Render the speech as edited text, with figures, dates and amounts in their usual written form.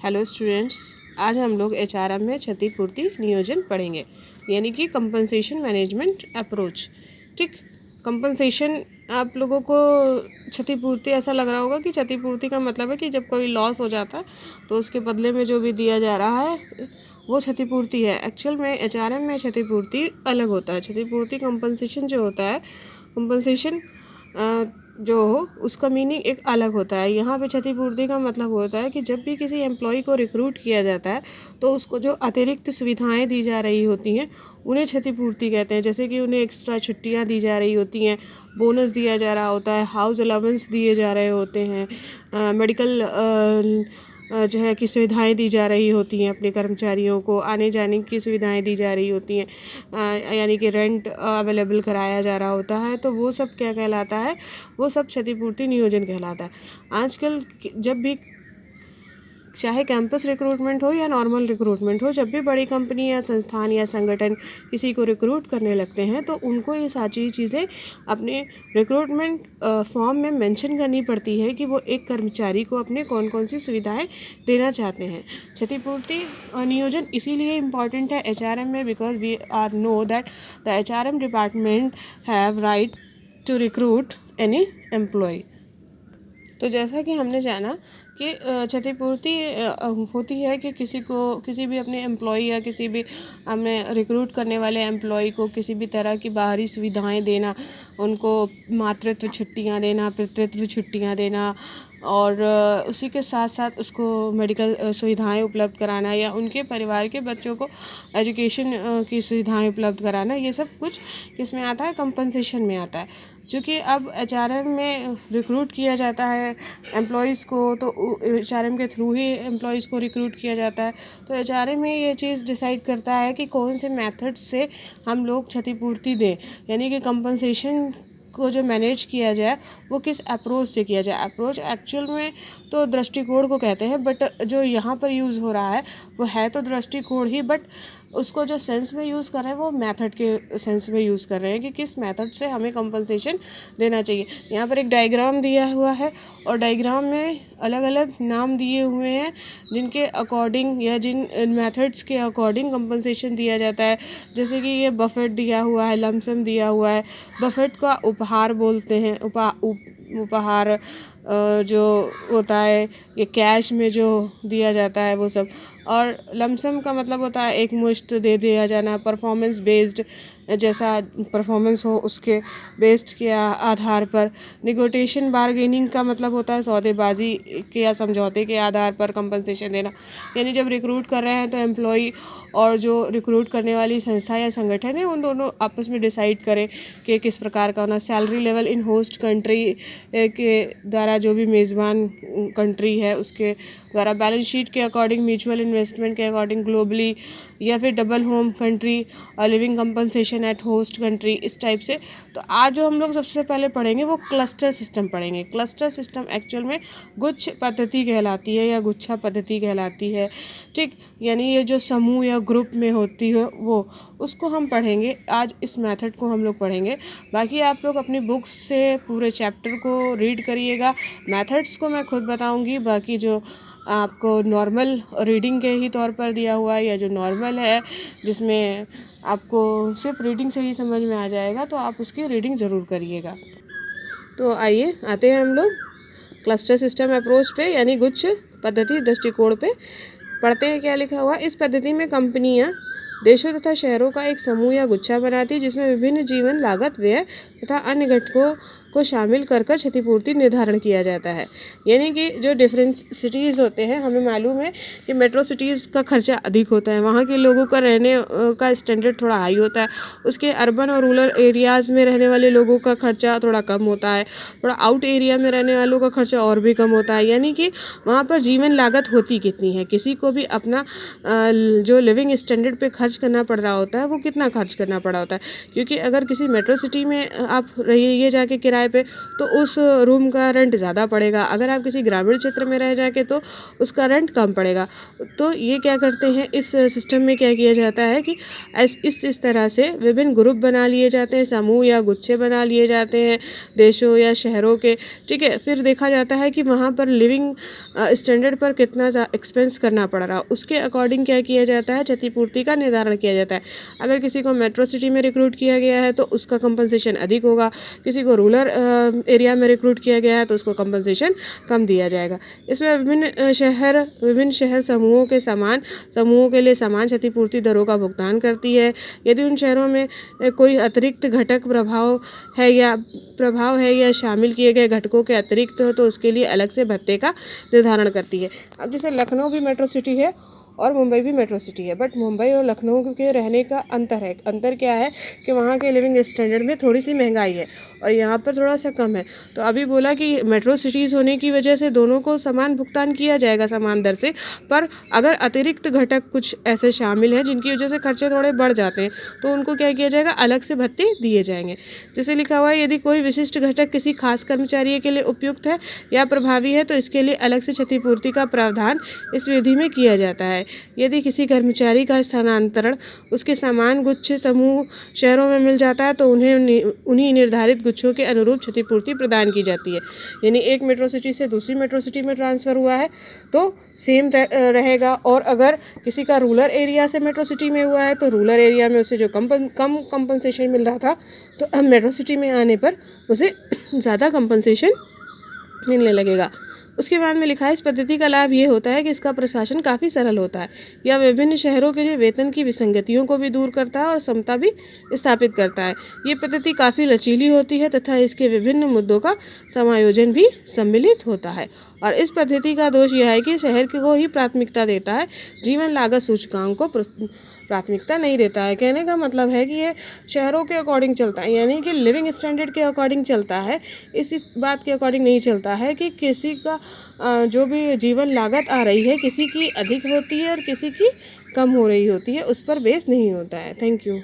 Hello students, आज हम लोग एचआरएम में क्षतिपूर्ति नियोजन पढ़ेंगे, यानी कि कंपनसेशन मैनेजमेंट अप्रोच। ठीक, कंपनसेशन आप लोगों को क्षतिपूर्ति ऐसा लग रहा होगा कि क्षतिपूर्ति का मतलब है कि जब कोई लॉस हो जाता है तो उसके बदले में जो भी दिया जा रहा है वो क्षतिपूर्ति है। एक्चुअल में एचआरएम में क्षतिपूर्ति अलग होता है। क्षतिपूर्ति कंपनसेशन जो होता है, कंपनसेशन जो हो उसका मीनिंग एक अलग होता है। यहाँ पे क्षतिपूर्ति का मतलब होता है कि जब भी किसी एम्प्लॉय को रिक्रूट किया जाता है तो उसको जो अतिरिक्त सुविधाएं दी जा रही होती हैं उन्हें क्षतिपूर्ति कहते हैं। जैसे कि उन्हें एक्स्ट्रा छुट्टियां दी जा रही होती हैं, बोनस दिया जा रहा होता है, हाउस अलाउंस दिए जा रहे होते हैं, मेडिकल जो है कि सुविधाएं दी जा रही होती हैं, अपने कर्मचारियों को आने जाने की सुविधाएं दी जा रही होती हैं, यानी कि रेंट अवेलेबल कराया जा रहा होता है। तो वो सब क्या कहलाता है? वो सब क्षतिपूर्ति नियोजन कहलाता है। आजकल जब भी चाहे कैंपस रिक्रूटमेंट हो या नॉर्मल रिक्रूटमेंट हो, जब भी बड़ी कंपनी या संस्थान या संगठन किसी को रिक्रूट करने लगते हैं तो उनको ये सारी चीज़ें अपने रिक्रूटमेंट फॉर्म में मेंशन करनी पड़ती है कि वो एक कर्मचारी को अपने कौन कौन सी सुविधाएं देना चाहते हैं। क्षतिपूर्ति नियोजन इसीलिए इम्पॉर्टेंट है एचआरएम में, because we are know that the HRM department have right to recruit any employ. तो जैसा कि हमने जाना कि क्षतिपूर्ति होती है कि किसी भी अपने एम्प्लॉय या किसी भी हमने रिक्रूट करने वाले एम्प्लॉय को किसी भी तरह की बाहरी सुविधाएं देना, उनको मातृत्व छुट्टियां देना, पितृत्व छुट्टियां देना, और उसी के साथ साथ उसको मेडिकल सुविधाएं उपलब्ध कराना या उनके परिवार के बच्चों को एजुकेशन की सुविधाएं उपलब्ध कराना। ये सब कुछ किस में आता है? कंपनसेशन में आता है। चूँकि अब एचआरएम में रिक्रूट किया जाता है एम्प्लॉयज़ को, तो एचआरएम के थ्रू ही एम्प्लॉयज़ को रिक्रूट किया जाता है। तो एचआरएम ही ये चीज़ डिसाइड करता है कि कौन से मेथड से हम लोग क्षतिपूर्ति दें, यानी कि कंपनसेशन को जो मैनेज किया जाए वो किस अप्रोच से किया जाए। अप्रोच एक्चुअल में तो दृष्टिकोण को कहते हैं, बट जो यहाँ पर यूज़ हो रहा है वो है तो दृष्टिकोण ही, बट उसको जो सेंस में यूज़ कर रहे हैं वो मेथड के सेंस में यूज़ कर रहे हैं कि किस मेथड से हमें कंपनसेशन देना चाहिए। यहाँ पर एक डायग्राम दिया हुआ है और डायग्राम में अलग अलग नाम दिए हुए हैं जिनके अकॉर्डिंग या जिन मेथड्स के अकॉर्डिंग कंपनसेशन दिया जाता है। जैसे कि ये बफेट दिया हुआ है, लमसम दिया हुआ है। बफेट का उपहार बोलते हैं, उपहार जो होता है ये कैश में जो दिया जाता है वो सब। और लमसम का मतलब होता है एक मुश्त दे दिया जाना, परफॉर्मेंस बेस्ड, जैसा परफॉर्मेंस हो उसके बेस्ड के आधार पर। निगोटिएशन बारगेनिंग का मतलब होता है सौदेबाजी के या समझौते के आधार पर कंपनसेशन देना। यानी जब रिक्रूट कर रहे हैं तो एम्प्लॉय और जो रिक्रूट करने वाली संस्था या संगठन है उन दोनों आपस में डिसाइड करें कि किस प्रकार का होना। Salary level in host country के द्वारा, जो भी मेज़बान कंट्री है उसके द्वारा, बैलेंस शीट के अकॉर्डिंग, म्यूचुअल इन्वेस्टमेंट के अकॉर्डिंग ग्लोबली, या फिर डबल होम कंट्री और living compensation at host country, इस टाइप से। तो आज जो हम लोग सबसे पहले पढ़ेंगे वो क्लस्टर सिस्टम पढ़ेंगे। क्लस्टर सिस्टम एक्चुअल में गुच्छ पद्धति कहलाती है या गुच्छा पद्धति कहलाती है। ठीक, यानी ये जो समूह या ग्रुप में होती है वो, उसको हम पढ़ेंगे आज। इस मेथड को हम लोग पढ़ेंगे। बाकी आप लोग अपनी बुक्स से पूरे चैप्टर को रीड करिएगा। मेथड्स को मैं खुद बताऊंगी, बाकी जो आपको नॉर्मल रीडिंग के ही तौर पर दिया हुआ है या जो नॉर्मल है जिसमें आपको सिर्फ रीडिंग से ही समझ में आ जाएगा, तो आप उसकी रीडिंग ज़रूर करिएगा। तो आइए आते हैं हम लोग क्लस्टर सिस्टम अप्रोच पे, यानी गुच्छ पद्धति दृष्टिकोण पे। पढ़ते हैं क्या लिखा हुआ। इस पद्धति में कंपनियां देशों तथा शहरों का एक समूह या गुच्छा बनाती है जिसमें विभिन्न जीवन, लागत, व्यय तथा अन्य घटकों को शामिल कर क्षतिपूर्ति निर्धारण किया जाता है। यानी कि जो डिफरेंट सिटीज़ होते हैं, हमें मालूम है कि मेट्रो सिटीज़ का खर्चा अधिक होता है, वहाँ के लोगों का रहने का स्टैंडर्ड थोड़ा हाई होता है। उसके अर्बन और रूरल एरियाज़ में रहने वाले लोगों का खर्चा थोड़ा कम होता है, थोड़ा आउट एरिया में रहने वालों का खर्चा और भी कम होता है। यानी कि वहाँ पर जीवन लागत होती कितनी है, किसी को भी अपना जो लिविंग स्टैंडर्ड पे खर्च करना पड़ रहा होता है वो कितना खर्च करना पड़ा होता है। क्योंकि अगर किसी मेट्रो सिटी में आप रहिए जाके किराए किराए पे तो उस रूम का रेंट ज़्यादा पड़ेगा। अगर आप किसी ग्रामीण क्षेत्र में रह जाके तो उसका रेंट कम पड़ेगा। तो ये क्या करते हैं, इस सिस्टम में क्या किया जाता है कि इस तरह से विभिन्न ग्रुप बना लिए जाते हैं, समूह या गुच्छे बना लिए जाते हैं देशों या शहरों के। ठीक है, फिर देखा जाता है कि वहाँ पर लिविंग स्टैंडर्ड पर कितना एक्सपेंस करना पड़ रहा, उसके अकॉर्डिंग क्या किया जाता है, क्षतिपूर्ति का निर्धारण किया जाता है। अगर किसी को मेट्रो सिटी में रिक्रूट किया गया है तो उसका कंपनसेशन अधिक होगा, किसी को रूरल एरिया में रिक्रूट किया गया है तो उसको कंपनसेशन कम दिया जाएगा। इसमें विभिन्न शहर समूहों के लिए समान क्षतिपूर्ति दरों का भुगतान करती है। यदि उन शहरों में कोई अतिरिक्त घटक प्रभाव है या शामिल किए गए घटकों के अतिरिक्त हो तो उसके लिए अलग से भत्ते का निर्धारण करती है। अब जैसे लखनऊ भी मेट्रो सिटी है और मुंबई भी मेट्रो सिटी है, बट मुंबई और लखनऊ के रहने का अंतर है। अंतर क्या है कि वहाँ के लिविंग स्टैंडर्ड में थोड़ी सी महंगाई है और यहाँ पर थोड़ा सा कम है। तो अभी बोला कि मेट्रो सिटीज़ होने की वजह से दोनों को समान भुगतान किया जाएगा समान दर से, पर अगर अतिरिक्त घटक कुछ ऐसे शामिल हैं जिनकी वजह से खर्चे थोड़े बढ़ जाते हैं तो उनको क्या किया जाएगा, अलग से भत्ते दिए जाएंगे। जैसे लिखा हुआ है, यदि कोई विशिष्ट घटक किसी खास कर्मचारी के लिए उपयुक्त है या प्रभावी है तो इसके लिए अलग से क्षतिपूर्ति का प्रावधान इस विधि में किया जाता है। यदि किसी कर्मचारी का स्थानांतरण उसके समान गुच्छ समूह शहरों में मिल जाता है तो उन्हीं निर्धारित गुच्छों के अनुरूप क्षतिपूर्ति प्रदान की जाती है। यानी एक मेट्रो सिटी से दूसरी मेट्रो सिटी में ट्रांसफ़र हुआ है तो सेम रहेगा, और अगर किसी का रूरल एरिया से मेट्रो सिटी में हुआ है तो रूरल एरिया में उसे जो कम कंपनसेशन मिल रहा था तो अब मेट्रो सिटी में आने पर उसे ज़्यादा कंपनसेशन मिलने लगेगा। उसके बाद में लिखा है, इस पद्धति का लाभ ये होता है कि इसका प्रशासन काफ़ी सरल होता है। यह विभिन्न शहरों के लिए वेतन की विसंगतियों को भी दूर करता है और समता भी स्थापित करता है। ये पद्धति काफ़ी लचीली होती है तथा इसके विभिन्न मुद्दों का समायोजन भी सम्मिलित होता है। और इस पद्धति का दोष यह है कि शहर को ही प्राथमिकता देता है, जीवन लागत सूचकांक को प्राथमिकता नहीं देता है। कहने का मतलब है कि ये शहरों के अकॉर्डिंग चलता है, यानी कि लिविंग स्टैंडर्ड के अकॉर्डिंग चलता है। इस बात के अकॉर्डिंग नहीं चलता है कि किसी का जो भी जीवन लागत आ रही है किसी की अधिक होती है और किसी की कम हो रही होती है, उस पर बेस नहीं होता है। Thank you.